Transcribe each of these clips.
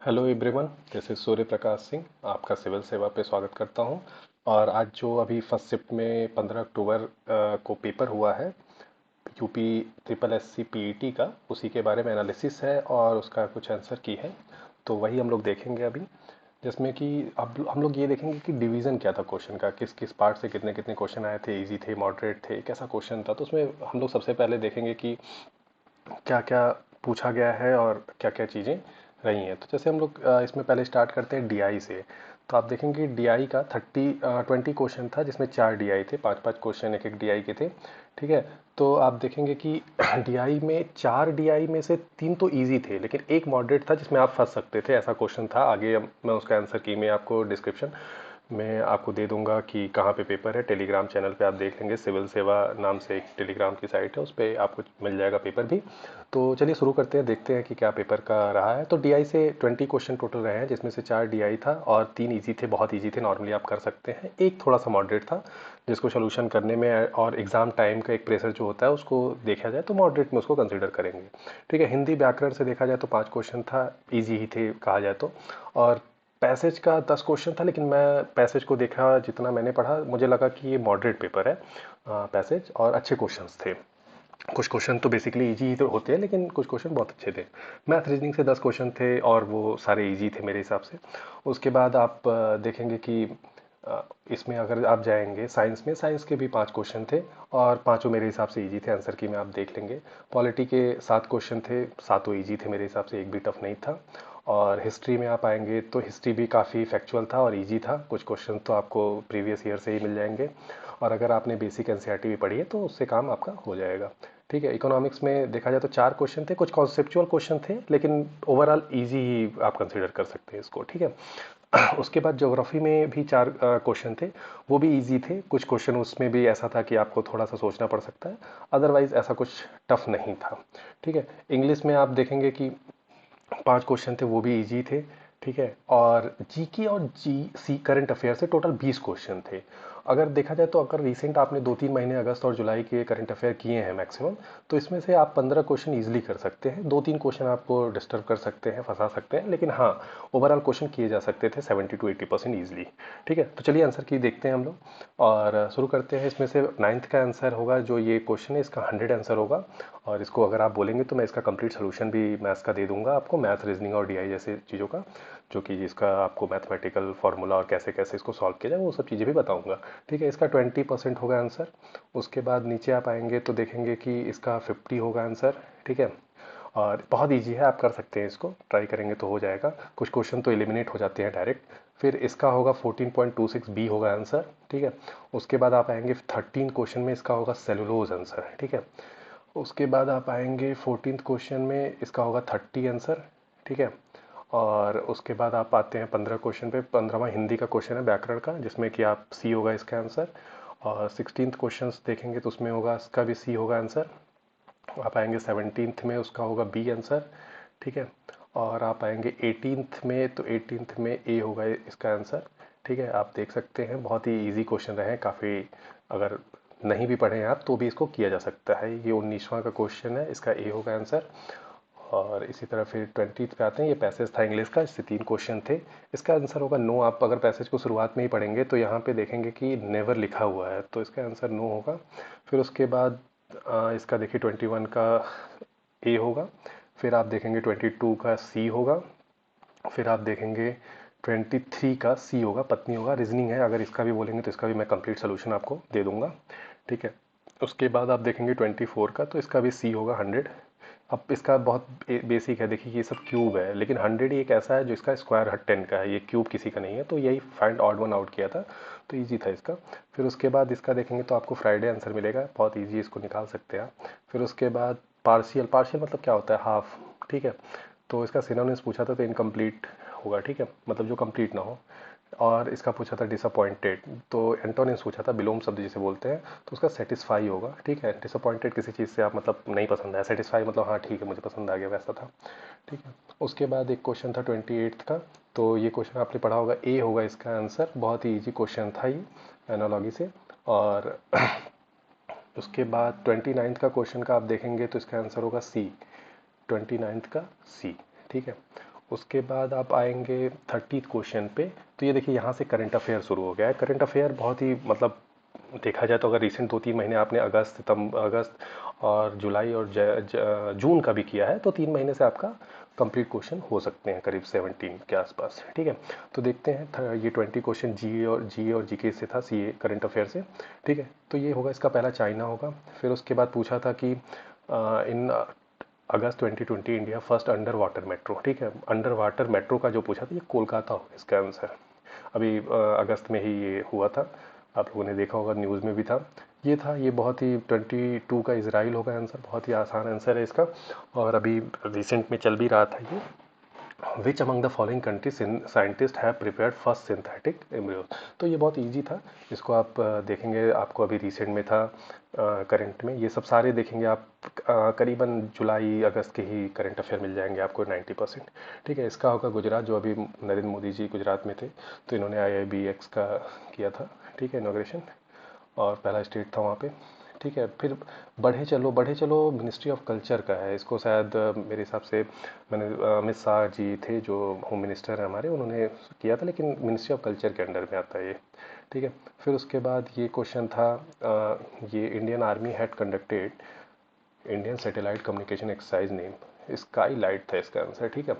Hello everyone, this is Surya Prakash Singh. आपका civil सेवा पे स्वागत करता हूं। और आज जो अभी फर्स्ट शिफ्ट में 15 अक्टूबर को पेपर हुआ है, UP triple S C PET का, उसी के बारे में एनालिसिस है और उसका कुछ आंसर की है। तो वही हम लोग देखेंगे अभी, जिसमें कि अब हम लोग ये देखेंगे कि डिवीज़न क्या था क्वेश्चन का, किस किस पार्ट से कितने कितने क्वेश्चन आए थे, इजी थे, मॉडरेट थे, कैसा क्वेश्चन था। तो उसमें हम लोग सबसे पहले देखेंगे कि क्या क्या पूछा गया है और क्या क्या चीज़ें रही हैं। तो जैसे हम लोग इसमें पहले स्टार्ट करते हैं डीआई से। तो आप देखेंगे डीआई का 20 क्वेश्चन था, जिसमें 4 डीआई थे, 5 5 क्वेश्चन एक एक डीआई के थे। ठीक है। तो आप देखेंगे कि डीआई में 4 डीआई में से 3 तो इजी थे, लेकिन एक मॉडरेट था जिसमें आप फंस सकते थे, ऐसा क्वेश्चन था। आगे मैं उसका आंसर की मैं आपको डिस्क्रिप्शन मैं आपको दे दूंगा कि कहाँ पे पेपर है। टेलीग्राम चैनल पे आप देख लेंगे, सिविल सेवा नाम से एक टेलीग्राम की साइट है, उस पर आपको मिल जाएगा पेपर भी। तो चलिए शुरू करते हैं, देखते हैं कि क्या पेपर का रहा है। तो डीआई से 20 क्वेश्चन टोटल रहे हैं, जिसमें से 4 डीआई था और 3 इजी थे, बहुत इजी थे, नॉर्मली आप कर सकते हैं। एक थोड़ा सा मॉडरेट था, जिसको सोल्यूशन करने में और एग्जाम टाइम का एक प्रेशर जो होता है उसको देखा जाए तो मॉडरेट में उसको कंसिडर करेंगे। ठीक है। हिंदी व्याकरण से देखा जाए तो 5 क्वेश्चन था, ईजी ही थे कहा जाए तो। और पैसेज का 10 क्वेश्चन था, लेकिन मैं पैसेज को देखा, जितना मैंने पढ़ा मुझे लगा कि ये मॉडरेट पेपर है पैसेज, और अच्छे क्वेश्चंस थे। कुछ क्वेश्चन तो बेसिकली इजी ही तो होते हैं, लेकिन कुछ क्वेश्चन बहुत अच्छे थे। मैथ रीजनिंग से 10 क्वेश्चन थे और वो सारे इजी थे मेरे हिसाब से। उसके बाद आप देखेंगे कि इसमें अगर आप जाएंगे साइंस में, साइंस के भी 5 क्वेश्चन थे और पांचों मेरे हिसाब से इजी थे, आंसर की में आप देख लेंगे। पॉलिटी के 7 क्वेश्चन थे, सातों इजी थे मेरे हिसाब से, एक भी टफ नहीं था। और हिस्ट्री में आप आएंगे तो हिस्ट्री भी काफ़ी फैक्चुअल था और इजी था, कुछ क्वेश्चन तो आपको प्रीवियस ईयर से ही मिल जाएंगे। और अगर आपने बेसिक एनसीईआरटी भी पढ़ी है तो उससे काम आपका हो जाएगा। ठीक है। इकोनॉमिक्स में देखा जाए तो 4 क्वेश्चन थे, कुछ कॉन्सेप्चुअल क्वेश्चन थे, लेकिन ओवरऑल इजी ही आप कंसिडर कर सकते हैं इसको। ठीक है। उसके बाद ज्योग्राफी में भी 4 क्वेश्चन थे, वो भी इजी थे। कुछ क्वेश्चन उसमें भी ऐसा था कि आपको थोड़ा सा सोचना पड़ सकता है, अदरवाइज ऐसा कुछ टफ नहीं था। ठीक है। इंग्लिश में आप देखेंगे कि 5 क्वेश्चन थे, वो भी इजी थे। ठीक है। और जीके और जी सी करंट अफेयर से टोटल 20 क्वेश्चन थे। अगर देखा जाए तो अगर रिसेंट आपने 2 3 महीने अगस्त और जुलाई के करंट अफेयर किए हैं मैक्सिमम, तो इसमें से आप 15 क्वेश्चन इजीली कर सकते हैं। 2 3 क्वेश्चन आपको डिस्टर्ब कर सकते हैं, फंसा सकते हैं, लेकिन हाँ, ओवरऑल क्वेश्चन किए जा सकते थे 70 to 80% ईजिली। ठीक है। तो चलिए आंसर की देखते हैं हम लोग और शुरू करते हैं। इसमें से 9th का आंसर होगा, जो ये क्वेश्चन है इसका 100 आंसर होगा। और इसको अगर आप बोलेंगे तो मैं इसका कंप्लीट सोल्यूशन भी मैथ्स का दे दूंगा आपको, मैथ रीजनिंग और डीआई जैसे चीज़ों का, जो कि इसका आपको मैथमेटिकल फार्मूला और कैसे कैसे इसको सॉल्व किया जाए वो सब चीज़ें भी बताऊंगा। ठीक है। इसका 20% होगा आंसर। उसके बाद नीचे आप आएंगे तो देखेंगे कि इसका 50 होगा आंसर। ठीक है। और बहुत ईजी है, आप कर सकते हैं, इसको ट्राई करेंगे तो हो जाएगा। कुछ क्वेश्चन तो एलिमिनेट हो जाते हैं डायरेक्ट। फिर इसका होगा 14.26 बी होगा आंसर। ठीक है। उसके बाद आप आएंगे 13 क्वेश्चन में, इसका होगा सेलुलोज आंसर। ठीक है। उसके बाद आप आएंगे 14th क्वेश्चन में, इसका होगा 30 आंसर। ठीक है। और उसके बाद आप आते हैं 15 क्वेश्चन पे। 15वां हिंदी का क्वेश्चन है व्याकरण का, जिसमें कि आप सी होगा इसका आंसर। और 16th क्वेश्चन देखेंगे तो उसमें होगा, इसका भी सी होगा आंसर। आप आएंगे 17th में, उसका होगा बी आंसर। ठीक है। और आप आएंगे 18th में, तो 18th में ए होगा इसका आंसर। ठीक है। आप देख सकते हैं बहुत ही इजी क्वेश्चन रहे हैं काफ़ी। अगर नहीं भी पढ़े हैं आप तो भी इसको किया जा सकता है। ये 19वां का क्वेश्चन है, इसका ए होगा आंसर। और इसी तरह फिर 20th पे आते हैं, ये पैसेज था इंग्लिश का, इससे 3 क्वेश्चन थे। इसका आंसर होगा नो। आप अगर पैसेज को शुरुआत में ही पढ़ेंगे तो यहाँ पे देखेंगे कि नेवर लिखा हुआ है, तो इसका आंसर नो होगा। फिर उसके बाद इसका देखिए 21 का ए होगा। फिर आप देखेंगे 22 का सी होगा। फिर आप देखेंगे 23 का सी होगा, पत्नी होगा, रीजनिंग है। अगर इसका भी बोलेंगे तो इसका भी मैं कंप्लीट सोल्यूशन आपको दे दूंगा। ठीक है। उसके बाद आप देखेंगे 24 का, तो इसका भी सी होगा 100। अब इसका बहुत बेसिक है, देखिए ये सब क्यूब है, लेकिन 100 ही एक ऐसा है जो इसका स्क्वायर 10 का है, ये क्यूब किसी का नहीं है। तो यही फाइंड ऑड वन आउट किया था, तो ईजी था इसका। फिर उसके बाद इसका देखेंगे तो आपको फ्राइडे आंसर मिलेगा, बहुत ईजी, इसको निकाल सकते हैं आप। फिर उसके बाद पार्शियल, पार्शियल मतलब क्या होता है, हाफ। ठीक है। तो इसका सिनोनिम्स पूछा था तो इनकम्प्लीट होगा। ठीक है। मतलब जो कंप्लीट ना हो। और इसका पूछा था डिसअपॉइंटेड, तो एंटोनिम्स पूछा था, विलोम शब्द जिसे बोलते हैं, तो उसका सेटिस्फाई होगा। ठीक है। डिसअपॉइंटेड किसी चीज़ से आप मतलब नहीं पसंद है, सेटिस्फाई मतलब हाँ ठीक है मुझे पसंद आ गया, वैसा था। ठीक है। उसके बाद एक क्वेश्चन था 28th का, तो ये क्वेश्चन आपने पढ़ा होगा, ए होगा इसका आंसर। बहुत ही ईजी क्वेश्चन था ये, एनालॉगी से। और उसके बाद 29th का क्वेश्चन का आप देखेंगे तो इसका आंसर होगा सी, 29th का सी। ठीक है। उसके बाद आप आएंगे 30th क्वेश्चन पे। तो ये देखिए यहाँ से करंट अफेयर शुरू हो गया है। करंट अफेयर बहुत ही मतलब देखा जाए तो अगर रिसेंट 2-3 महीने आपने अगस्त और जुलाई और जून का भी किया है तो 3 महीने से आपका कंप्लीट क्वेश्चन हो सकते हैं करीब 17 के आसपास। ठीक है, तो देखते हैं ये 20 क्वेश्चन जी और जीके से था, सी करंट अफेयर से। ठीक है, तो ये होगा, इसका पहला चाइना होगा। फिर उसके बाद पूछा था कि इन अगस्त 2020 India first under water metro. ठीक है, अंडर वाटर मेट्रो का जो पूछा था ये कोलकाता होगा इसका आंसर। अभी अगस्त में ही ये हुआ था, आप लोगों ने देखा होगा, न्यूज़ में भी था। ये था, ये बहुत ही 22 का इजराइल होगा आंसर, बहुत ही आसान आंसर है इसका। और अभी रिसेंट में चल भी रहा था ये, which among the following country scientist have prepared first synthetic embryo. तो ये बहुत इजी था, इसको आप देखेंगे, आपको अभी रिसेंट में था करंट में, ये सब सारे देखेंगे आप करीबन जुलाई अगस्त के ही करंट अफेयर मिल जाएंगे आपको 90%। ठीक है, इसका होगा गुजरात, जो अभी नरेंद्र मोदी जी गुजरात में थे तो इन्होंने IIBX का किया था। ठीक है, इनोग्रेशन, और पहला स्टेट था वहाँ पे। ठीक है, फिर बढ़े चलो मिनिस्ट्री ऑफ कल्चर का है, इसको शायद मेरे हिसाब से मैंने अमित शाह जी थे जो होम मिनिस्टर हैं हमारे, उन्होंने किया था, लेकिन मिनिस्ट्री ऑफ कल्चर के अंडर में आता है ये। ठीक है, फिर उसके बाद ये क्वेश्चन था ये Indian army had conducted Indian satellite communication exercise name sky light था इसका आंसर। ठीक है,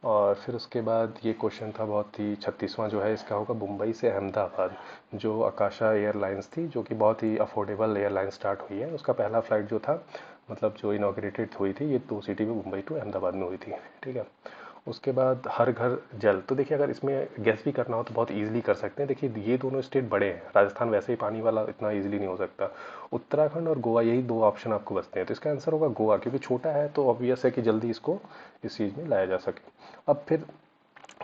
और फिर उसके बाद ये क्वेश्चन था बहुत ही 36वां जो है, इसका होगा मुंबई से अहमदाबाद, जो आकाशा एयरलाइंस थी, जो कि बहुत ही अफोर्डेबल एयरलाइन स्टार्ट हुई है, उसका पहला फ्लाइट जो था, मतलब जो इनाग्रेटेड हुई थी, ये 2 सिटी में, मुंबई टू अहमदाबाद में हुई थी। ठीक है, उसके बाद हर घर जल। तो देखिए अगर इसमें गैस भी करना हो तो बहुत इजीली कर सकते हैं। देखिए ये दोनों स्टेट बड़े हैं, राजस्थान वैसे ही पानी वाला इतना इजीली नहीं हो सकता। उत्तराखंड और गोवा, यही 2 ऑप्शन आपको बचते हैं, तो इसका आंसर होगा गोवा, क्योंकि छोटा है तो ऑब्वियस है कि जल्दी इसको इस चीज़ में लाया जा सके। अब फिर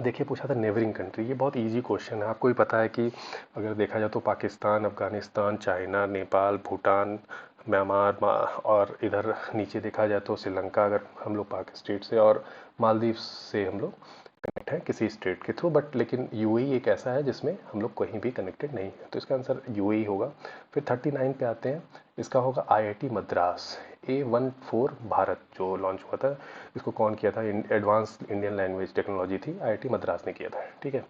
देखिए पूछा था नेबरिंग कंट्री, ये बहुत इजी क्वेश्चन है, आपको ही पता है कि अगर देखा जाए तो पाकिस्तान, अफगानिस्तान, चाइना, नेपाल, भूटान, म्यांमार, और इधर नीचे देखा जाए तो श्रीलंका, अगर हम लोग पाक स्टेट से, और मालदीव से हम लोग कनेक्ट है किसी स्टेट के थ्रू, बट लेकिन यूएई एक ऐसा है जिसमें हम लोग कहीं भी कनेक्टेड नहीं है, तो इसका आंसर यूएई होगा। फिर 39 पे आते हैं, इसका होगा IIT मद्रास A14 भारत जो लॉन्च हुआ था, इसको कौन किया था, एडवांस इंडियन लैंग्वेज टेक्नोलॉजी थी, IIT मद्रास ने किया था। ठीक है,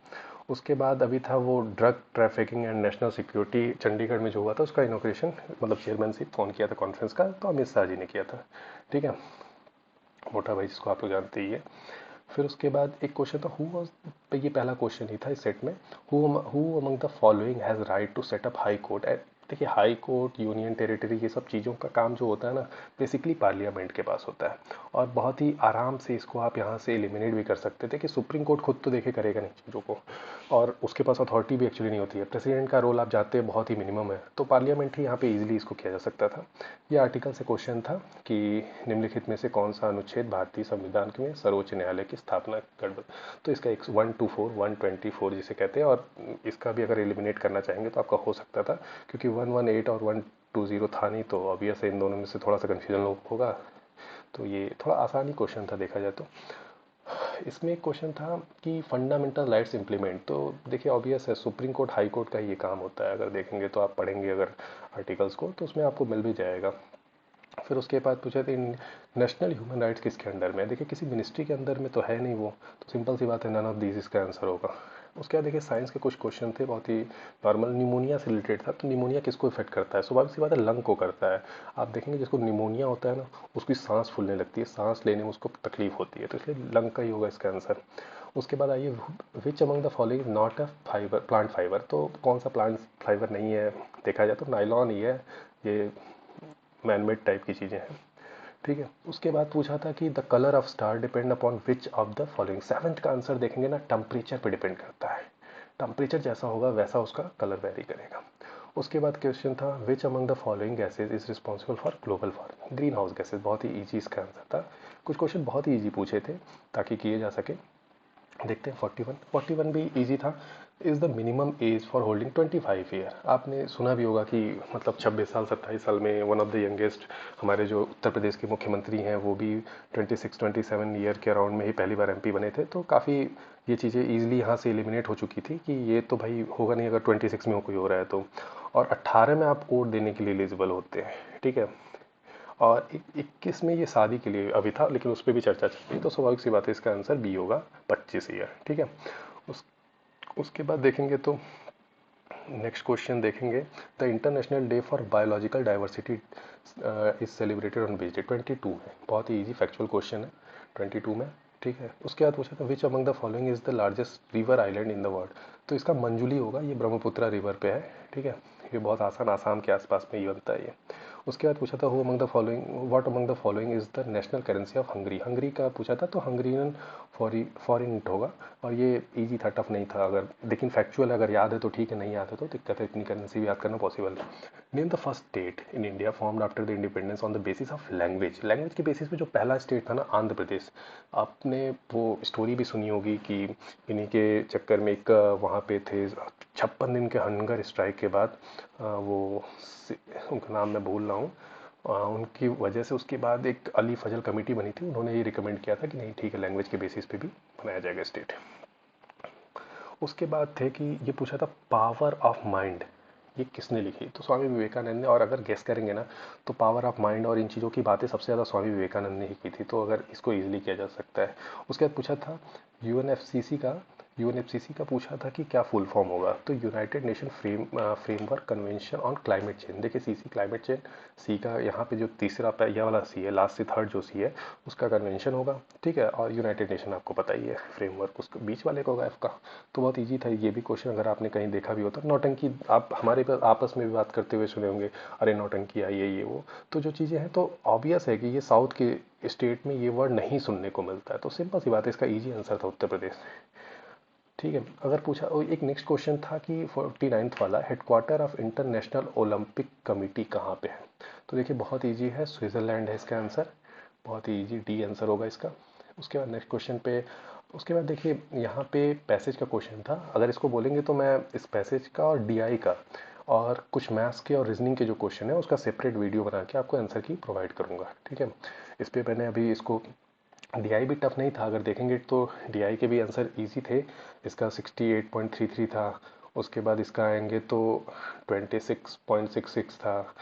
उसके बाद अभी था वो drug trafficking and national security, Chandigarh में जो हुआ था, उसका इनोग्रेशन मतलब चेयरमैनशिप कौन किया था कॉन्फ्रेंस का, तो अमित शाह जी ने किया था। ठीक है, मोटा भाई जिसको आप लोग जानते ही है। फिर उसके बाद एक क्वेश्चन था, हु वाज, ये पहला क्वेश्चन ही था इस सेट में, who among the following has right to set up high court. देखिए हाई कोर्ट, यूनियन टेरिटरी, ये सब चीज़ों का काम जो होता है ना, बेसिकली पार्लियामेंट के पास होता है, और बहुत ही आराम से इसको आप यहाँ से एलिमिनेट भी कर सकते थे कि सुप्रीम कोर्ट खुद तो देखे करेगा नहीं चीज़ों को, और उसके पास अथॉरिटी भी एक्चुअली नहीं होती है, प्रेसिडेंट का रोल आप जानते हैं बहुत ही मिनिमम है, तो पार्लियामेंट ही यहाँ पे इजीली इसको किया जा सकता था। ये आर्टिकल से क्वेश्चन था कि निम्नलिखित में से कौन सा अनुच्छेद भारतीय संविधान में सर्वोच्च न्यायालय की स्थापना कर दो। तो इसका 124 जिसे कहते हैं, और इसका भी अगर एलिमिनेट करना चाहेंगे तो आपका हो सकता था, क्योंकि 118 और 120 था नहीं, तो ऑब्वियस है इन दोनों में से थोड़ा सा कन्फ्यूजन होगा, तो ये थोड़ा आसानी क्वेश्चन था देखा जाए तो। इसमें एक क्वेश्चन था कि फंडामेंटल राइट्स इंप्लीमेंट, तो देखिए ऑब्वियस है सुप्रीम कोर्ट हाई कोर्ट का ये काम होता है, अगर देखेंगे तो आप पढ़ेंगे अगर आर्टिकल्स को तो उसमें आपको मिल भी जाएगा। फिर उसके बाद पूछे थे नेशनल ह्यूमन राइट्स किसके अंडर में है, देखिए किसी मिनिस्ट्री के अंदर में तो है नहीं वो, तो सिंपल सी बात है, नन ऑफ दीज इसका आंसर होगा। उसके बाद देखिए साइंस के कुछ क्वेश्चन थे बहुत ही नॉर्मल, निमोनिया से रिलेटेड था, तो निमोनिया किसको इफेक्ट करता है, स्वाभाविक सी बात है लंग को करता है। आप देखेंगे जिसको निमोनिया होता है ना, उसकी सांस फूलने लगती है, सांस लेने में उसको तकलीफ होती है, तो इसलिए लंग का ही होगा इसका आंसर। उसके बाद आइए, which among the following not a fibre plant fibre, तो कौन सा प्लांट फाइबर नहीं है, देखा जाए तो नाइलॉन ही है, ये मैनमेड टाइप की चीज़ें हैं। ठीक है, उसके बाद पूछा था कि the colour of star depend upon which of the following, 7th का आंसर देखेंगे ना, टेम्परेचर पे डिपेंड करता है, टेम्परेचर जैसा होगा वैसा उसका कलर वेरी करेगा। उसके बाद क्वेश्चन था which among the following gases is responsible for global warming, green house gases, बहुत ही ईजी इसका आंसर था। कुछ क्वेश्चन बहुत ही ईजी पूछे थे ताकि किए जा सके। देखते हैं 41 भी इजी था। Is the minimum age for holding 25 year, आपने सुना भी होगा कि मतलब 26 साल 27 साल में वन ऑफ द यंगेस्ट हमारे जो उत्तर प्रदेश के मुख्यमंत्री हैं वो भी 26-27 ईयर के अराउंड में ही पहली बार MP बने थे, तो काफ़ी ये चीज़ें ईजिली यहाँ से एलिमिनेट हो चुकी थी कि ये तो भाई होगा नहीं अगर 26 में कोई हो रहा है तो। और 18 में आप वोट देने के लिए एलिजिबल होते हैं। ठीक है, और 21 में ये शादी के लिए अभी था, लेकिन उस पर भी चर्चा चल रही, तो स्वाभाविक सी बात है इसका आंसर बी होगा, 25 ईयर। ठीक है। उस उसके बाद देखेंगे तो नेक्स्ट क्वेश्चन देखेंगे, the international day for biological diversity is celebrated on which day. 22 है, बहुत ही इजी फैक्चुअल क्वेश्चन है 22 में। ठीक है। उसके बाद पूछा था which among the following is the largest river island in the world. तो इसका मंजुली होगा, ये ब्रह्मपुत्रा रिवर पे है। ठीक है। ये बहुत आसान, आसाम के आसपास में ये बनता है ये। उसके बाद पूछा था who among the following, what among the following is the national currency of Hungary. Hungary का पूछा था, तो हंगरीन फॉरिन होगा। और ये इजी था, टफ नहीं था। अगर लेकिन फैक्चुअल अगर याद है तो ठीक है, नहीं याद है तो दिक्कत है, इतनी करेंसी भी याद करना पॉसिबल है। Name the first state in India formed after the independence on the basis of language. Language के बेसिस पे जो पहला स्टेट था ना, आंध्र प्रदेश। आपने वो स्टोरी भी सुनी होगी कि इन्हीं के चक्कर में एक वहाँ पे थे 56 दिन के हंगर स्ट्राइक के बाद वो उनका नाम मैं भूल रहा हूँ, उनकी वजह से उसके बाद एक अली फजल कमेटी बनी थी। उन्होंने ये रिकमेंड किया था कि नहीं ठीक है, लैंग्वेज के बेसिस पे भी बनाया जाएगा स्टेट। उसके बाद थे कि ये पूछा था पावर ऑफ माइंड ये किसने लिखी, तो स्वामी विवेकानंद ने। और अगर गेस करेंगे ना, तो पावर ऑफ माइंड और इन चीज़ों की बातें सबसे ज़्यादा स्वामी विवेकानंद ने ही की थी, तो अगर इसको इजीली किया जा सकता है। उसके बाद पूछा था यूएनएफसीसी का पूछा था कि क्या फुल फॉर्म होगा, तो United nation framework convention on climate change. देखिए सीसी क्लाइमेट चेंज, सी का यहाँ पे जो तीसरा यह वाला सी है, लास्ट से थर्ड जो सी है उसका कन्वेंशन होगा। ठीक है। और यूनाइटेड नेशन आपको पता ही है, फ्रेमवर्क उसका बीच वाले का होगा, एफ का। तो बहुत ईजी था ये भी क्वेश्चन, अगर आपने कहीं देखा भी होता। नौटंकी आप हमारे आपस में भी बात करते हुए सुने होंगे, अरे नौटंकी आई है ये वो। तो जो चीज़ें हैं तो ऑब्वियस है कि ये साउथ के स्टेट में ये वर्ड नहीं सुनने को मिलता है, तो सिंपल सी बात है, इसका ईजी आंसर था उत्तर प्रदेश। ठीक है। अगर पूछा एक नेक्स्ट क्वेश्चन था कि 49th वाला, headquarter of international Olympic committee कहाँ पे है। तो देखिए बहुत इजी है, स्विट्ज़रलैंड है इसका आंसर, बहुत ही इजी, डी आंसर होगा इसका। उसके बाद नेक्स्ट क्वेश्चन पे, उसके बाद देखिए यहाँ पे पैसेज का क्वेश्चन था। अगर इसको बोलेंगे तो मैं इस पैसेज का और डीआई का और कुछ मैथ्स के और रीजनिंग के जो क्वेश्चन है उसका सेपरेट वीडियो बना के आपको आंसर की प्रोवाइड करूँगा। ठीक है। इस पर मैंने अभी इसको, डीआई भी टफ नहीं था, अगर देखेंगे तो डीआई के भी आंसर इजी थे। इसका 68.33 था। उसके बाद इसका आएंगे तो 26.66 था।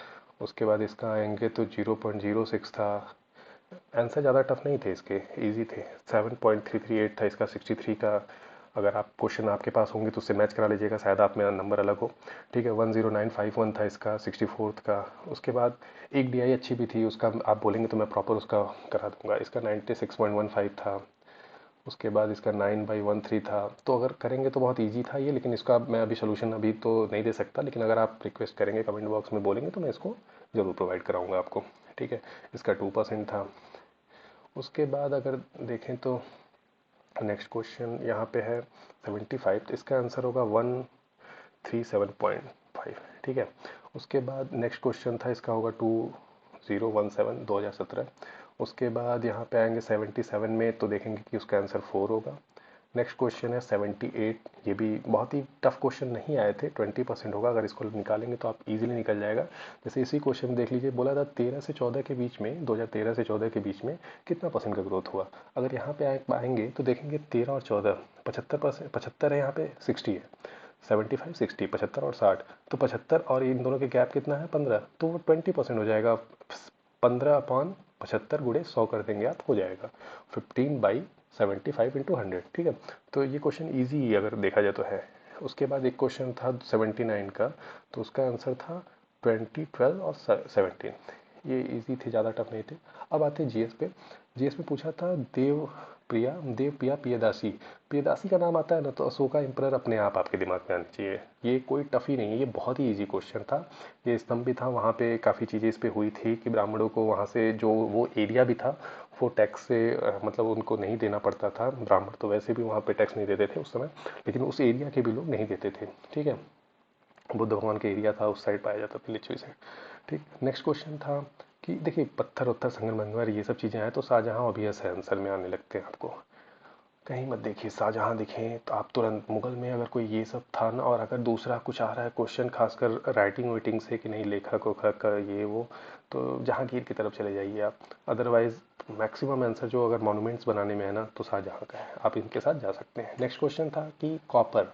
उसके बाद इसका आएंगे तो 0.06 था। आंसर ज़्यादा टफ नहीं थे इसके, इजी थे। 7.338 था इसका 63 का। अगर आप क्वेश्चन आपके पास होंगे तो उससे मैच करा लीजिएगा, शायद आप मेरा नंबर अलग हो। ठीक है। 10951 था इसका 64th का। उसके बाद एक डीआई अच्छी भी थी, उसका आप बोलेंगे तो मैं प्रॉपर उसका करा दूंगा। इसका 96.15 था। उसके बाद इसका 9/13 था। तो अगर करेंगे तो बहुत इजी था ये, लेकिन इसका मैं अभी सोल्यूशन अभी तो नहीं दे सकता, लेकिन अगर आप रिक्वेस्ट करेंगे कमेंट बॉक्स में बोलेंगे तो मैं इसको ज़रूर प्रोवाइड कराऊंगा आपको। ठीक है। इसका 2% था। उसके बाद अगर देखें तो नेक्स्ट क्वेश्चन यहाँ पे है 75, तो इसका आंसर होगा 137.5। ठीक है। उसके बाद नेक्स्ट क्वेश्चन था, इसका होगा 2017 उसके बाद यहाँ पे आएंगे 77 में, तो देखेंगे कि उसका आंसर 4 होगा। नेक्स्ट क्वेश्चन है 78, ये भी बहुत ही टफ क्वेश्चन नहीं आए थे, 20% होगा। अगर इसको निकालेंगे तो आप इजीली निकल जाएगा। जैसे इसी क्वेश्चन में देख लीजिए, बोला था 13 से 14 के बीच में, 2013 से 14 के बीच में कितना परसेंट का ग्रोथ हुआ। अगर यहाँ पे आएंगे तो देखेंगे 13 और 14, 75%, 75 है यहाँ पे, 60 है। 75, 60, 75 और 60, तो 75 और इन दोनों के गैप कितना है, 15, तो वो 20% हो जाएगा। 15/75 गुणे 100 कर देंगे आप, हो जाएगा 15/75 × 100। ठीक है। तो ये क्वेश्चन ईजी अगर देखा जाए तो है। उसके बाद एक क्वेश्चन था 79 का, तो उसका आंसर था 20, 12 और 17। ये इजी थे, ज़्यादा टफ नहीं थे। अब आते हैं जीएस पे। जीएस में पूछा था देवप्रिया प्रियदासी। प्रियदासी का नाम आता है ना, तो अशोका एम्परर अपने आप आपके दिमाग में आना चाहिए। ये कोई टफ ही नहीं है, ये बहुत ही इजी क्वेश्चन था। ये स्तंभ भी था, वहाँ पे काफ़ी चीज़ें इस पे हुई थी कि ब्राह्मणों को वहाँ से जो वो एरिया भी था वो टैक्स से मतलब उनको नहीं देना पड़ता था। ब्राह्मण तो वैसे भी वहाँ पे टैक्स नहीं देते थे उस समय, लेकिन उस एरिया के भी लोग नहीं देते थे। ठीक है। बुद्ध भगवान का एरिया था, उस साइड पाया जाता था, लिचुई साइड। ठीक। नेक्स्ट क्वेश्चन था कि देखिए पत्थर उत्थर संगमरमर ये सब चीज़ें आए तो शाहजहाँ ऑब्वियस है आंसर में आने लगते हैं आपको। कहीं मत देखिए, शाहजहाँ दिखें तो आप तुरंत, मुगल में अगर कोई ये सब था ना, और अगर दूसरा कुछ आ रहा है क्वेश्चन खासकर राइटिंग वाइटिंग से कि नहीं लेखक वेखक का ये वो, तो जहांगीर की तरफ चले जाइए आप। अदरवाइज मैक्सिमम आंसर जो अगर मॉन्यूमेंट्स बनाने में है ना, तो शाहजहाँ का है, आप इनके साथ जा सकते हैं। नेक्स्ट क्वेश्चन था कि कॉपर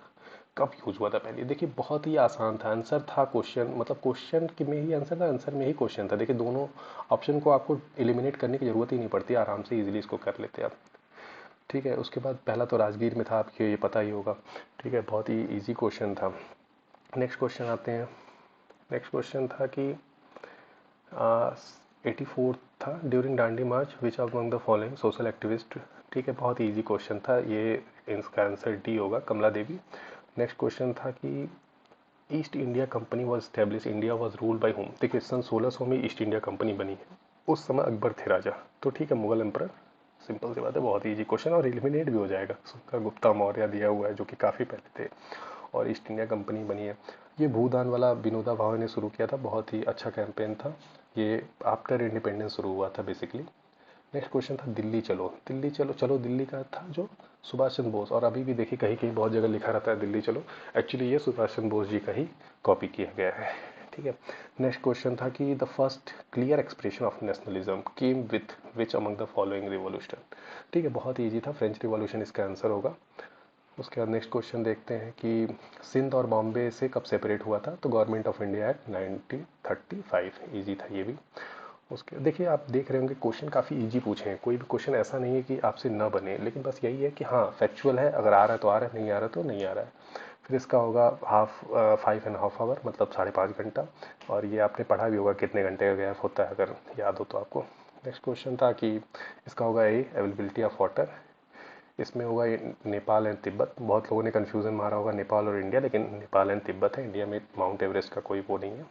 कब यूज हुआ था पहले? देखिए बहुत ही आसान था, आंसर था क्वेश्चन, मतलब क्वेश्चन के में ही आंसर था, आंसर में ही क्वेश्चन था। देखिए दोनों ऑप्शन को आपको एलिमिनेट करने की ज़रूरत ही नहीं पड़ती, आराम से इजीली इसको कर लेते आप। ठीक है, उसके बाद पहला तो राजगीर में था, आपको ये पता ही होगा। ठीक है, बहुत ही इजी क्वेश्चन था। नेक्स्ट क्वेश्चन आते हैं। नेक्स्ट क्वेश्चन था कि 84 था, during Dandi March which among the following social activist. ठीक है, बहुत ही इजी क्वेश्चन था ये, इसका आंसर डी होगा, कमला देवी। नेक्स्ट क्वेश्चन था कि east India company was establish, India was ruled by home. देखिए सन 1600 में ईस्ट इंडिया कंपनी बनी है, उस समय अकबर थे राजा, तो ठीक है मुगल एम्परर। सिंपल सी बात है, बहुत ही इजी क्वेश्चन और एलिमिनेट भी हो जाएगा। सुक्का गुप्ता मौर्य दिया हुआ है जो कि काफ़ी पहले थे, और ईस्ट इंडिया कंपनी बनी है। ये भूदान वाला विनोदा भावे ने शुरू किया था, बहुत ही अच्छा कैंपेन था ये, आफ्टर इंडिपेंडेंस शुरू हुआ था बेसिकली। नेक्स्ट क्वेश्चन था दिल्ली चलो। दिल्ली चलो, चलो दिल्ली का था जो सुभाष चंद्र बोस, और अभी भी देखिए कहीं कहीं बहुत जगह लिखा रहता है दिल्ली चलो, एक्चुअली ये सुभाष चंद्र बोस जी का ही कॉपी किया गया है। ठीक है, नेक्स्ट क्वेश्चन था कि the first clear expression of nationalism came with which among the following revolution. ठीक है, बहुत ही ईजी था, फ्रेंच रिवॉल्यूशन इसका आंसर होगा। उसके बाद नेक्स्ट क्वेश्चन देखते हैं कि सिंध और बॉम्बे से कब सेपरेट हुआ था, तो government of India act 1935। Easy था ये भी। उसके देखिए आप देख रहे होंगे क्वेश्चन काफ़ी इजी पूछे हैं, कोई भी क्वेश्चन ऐसा नहीं है कि आपसे ना बने, लेकिन बस यही है कि हाँ फैक्चुअल है, अगर आ रहा है तो आ रहा है, नहीं आ रहा तो नहीं आ रहा है। फिर इसका होगा 5.5 आवर, मतलब 5.5 घंटा, और ये आपने पढ़ा भी होगा कितने घंटे का गैप होता है, अगर याद हो तो आपको। नेक्स्ट क्वेश्चन था कि इसका होगा ए, अवेलेबिलिटी ऑफ वाटर। इसमें होगा ये नेपाल एंड तिब्बत, बहुत लोगों ने कन्फ्यूज़न मारा होगा नेपाल और इंडिया, लेकिन नेपाल एंड तिब्बत है, इंडिया में माउंट एवरेस्ट का कोई वो नहीं है।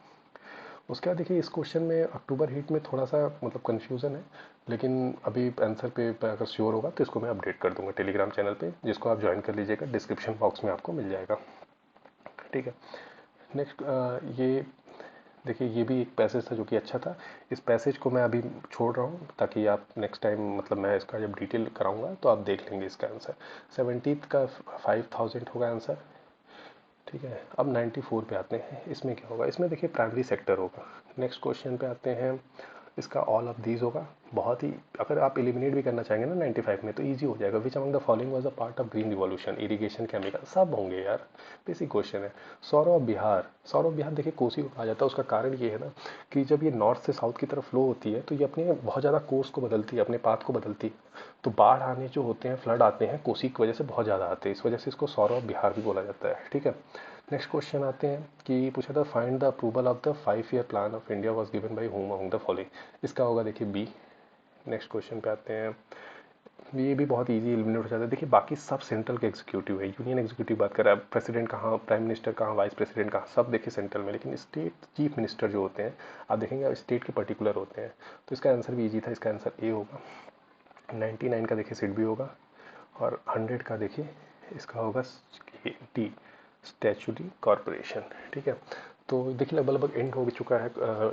उसके बाद देखिए इस क्वेश्चन में अक्टूबर हीट में थोड़ा सा मतलब कन्फ्यूज़न है, लेकिन अभी आंसर पे अगर श्योर होगा तो इसको मैं अपडेट कर दूंगा टेलीग्राम चैनल पे, जिसको आप ज्वाइन कर लीजिएगा, डिस्क्रिप्शन बॉक्स में आपको मिल जाएगा। ठीक है, नेक्स्ट ये देखिए ये भी एक पैसेज था जो कि अच्छा था, इस पैसेज को मैं अभी छोड़ रहा हूँ ताकि आप नेक्स्ट टाइम, मतलब मैं इसका जब डिटेल कराऊंगा तो आप देख लेंगे इसका आंसर। 17th का 5000 होगा आंसर। ठीक है, अब 94 पे आते हैं, इसमें क्या होगा, इसमें देखिए प्राइमरी सेक्टर होगा। नेक्स्ट क्वेश्चन पे आते हैं, इसका ऑल ऑफ दीज होगा, बहुत ही, अगर आप एलिमिनेट भी करना चाहेंगे ना 95 में तो इजी हो जाएगा। Which among the following was a part of green revolution, irrigation, chemical, सब होंगे यार, बेसिक क्वेश्चन है। सौरव ऑफ बिहार, सौरव ऑफ बिहार देखिए कोसी को कहा जाता है, उसका कारण ये है ना कि जब ये नॉर्थ से साउथ की तरफ फ्लो होती है तो ये अपने बहुत ज़्यादा कोर्स को बदलती है, अपने पाथ को बदलती है, तो बाढ़ आने जो होते हैं, फ्लड आते हैं कोसी की वजह से बहुत ज़्यादा आते हैं, इस वजह से इसको सौरव ऑफ बिहार भी बोला जाता है। ठीक है, नेक्स्ट क्वेश्चन आते हैं कि पूछा था find the approval of the 5 year plan of India was given by home among the following. इसका होगा देखिए बी। नेक्स्ट क्वेश्चन पे आते हैं, ये भी बहुत इजी एलिमिनेट हो जाता है। देखिए बाकी सब सेंट्रल के एग्जीक्यूटिव है, यूनियन एग्जीक्यूटिव बात कर रहा है, प्रेसिडेंट कहाँ, प्राइम मिनिस्टर कहाँ, वाइस प्रेसिडेंट कहाँ, सब देखिए सेंट्रल में, लेकिन स्टेट चीफ मिनिस्टर जो होते हैं आप देखेंगे स्टेट के पर्टिकुलर होते हैं, तो इसका आंसर भी ईजी था, इसका आंसर ए होगा। 99 का देखिए सिड भी होगा, और 100 का देखिए इसका होगा टी, स्टैचूरी कॉरपोरेशन। ठीक है, तो देखिए लगभग लगभग एंड हो चुका है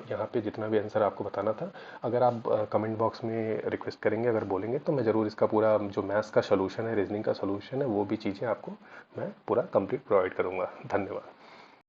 यहाँ पे जितना भी आंसर आपको बताना था। अगर आप कमेंट बॉक्स में रिक्वेस्ट करेंगे, अगर बोलेंगे तो मैं ज़रूर इसका पूरा जो मैथ्स का सोल्यूशन है, रीजनिंग का सोल्यूशन है, वो भी चीज़ें आपको मैं पूरा कंप्लीट प्रोवाइड करूँगा। धन्यवाद।